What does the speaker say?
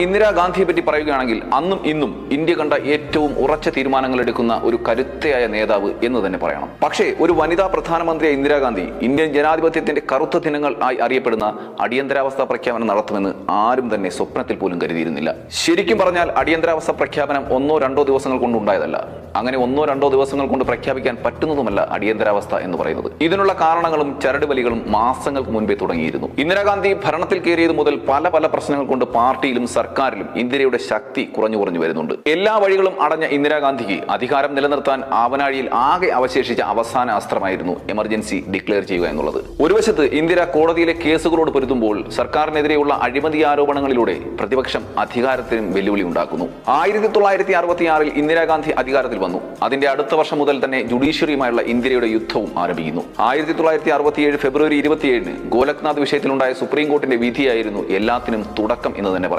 ഇന്ദിരാഗാന്ധിയെ പറ്റി പറയുകയാണെങ്കിൽ അന്നും ഇന്നും ഇന്ത്യ കണ്ട ഏറ്റവും ഉറച്ച തീരുമാനങ്ങൾ എടുക്കുന്ന ഒരു കരുത്തയായ നേതാവ് എന്ന് തന്നെ പറയണം. പക്ഷേ ഒരു വനിതാ പ്രധാനമന്ത്രിയായ ഇന്ദിരാഗാന്ധി ഇന്ത്യൻ ജനാധിപത്യത്തിന്റെ കറുത്ത ദിനങ്ങൾ ആയി അറിയപ്പെടുന്ന അടിയന്തരാവസ്ഥ പ്രഖ്യാപനം നടത്തുമെന്ന് ആരും തന്നെ സ്വപ്നത്തിൽ പോലും കരുതിയിരുന്നില്ല. ശരിക്കും പറഞ്ഞാൽ അടിയന്തരാവസ്ഥ പ്രഖ്യാപനം 1-2 ദിവസങ്ങൾ കൊണ്ടുണ്ടായതല്ല. അങ്ങനെ 1-2 ദിവസങ്ങൾ കൊണ്ട് പ്രഖ്യാപിക്കാൻ പറ്റുന്നതുമല്ല അടിയന്തരാവസ്ഥ എന്ന് പറയുന്നത്. ഇതിനുള്ള കാരണങ്ങളും ചരടുവലികളും മാസങ്ങൾക്ക് മുൻപേ തുടങ്ങിയിരുന്നു. ഇന്ദിരാഗാന്ധി ഭരണത്തിൽ കയറിയത് മുതൽ പല പ്രശ്നങ്ങൾ കൊണ്ട് പാർട്ടിയിലും സർക്കാരിലും ഇന്ത്യയുടെ ശക്തി കുറഞ്ഞു വരുന്നുണ്ട്. എല്ലാ വഴികളും അടഞ്ഞ ഇന്ദിരാഗാന്ധിക്ക് അധികാരം നിലനിർത്താൻ ആവനാഴിയിൽ ആകെ അവശേഷിച്ച അവസാന അസ്ത്രമായിരുന്നു എമർജൻസി ഡിക്ലെയർ ചെയ്യുക എന്നുള്ളത്. ഒരു വശത്ത് ഇന്ദിര കോടതിയിലെ കേസുകളോട് പൊരുതുമ്പോൾ സർക്കാരിനെതിരെയുള്ള അഴിമതി ആരോപണങ്ങളിലൂടെ പ്രതിപക്ഷം അധികാരത്തിനും വെല്ലുവിളി ഉണ്ടാക്കുന്നു. 1966 ഇന്ദിരാഗാന്ധി അധികാരത്തിൽ വന്നു. അതിന്റെ അടുത്ത വർഷം മുതൽ തന്നെ ജുഡീഷ്യറിയുമായുള്ള ഇന്ത്യയുടെ യുദ്ധവും ആരംഭിക്കുന്നു. 1967 ഫെബ്രുവരി 27 ഗോലക്നാഥ് വിഷയത്തിലുണ്ടായ സുപ്രീം കോർട്ടിന്റെ വിധിയായിരുന്നു എല്ലാത്തിനും തുടക്കം എന്ന് തന്നെ പറയാം.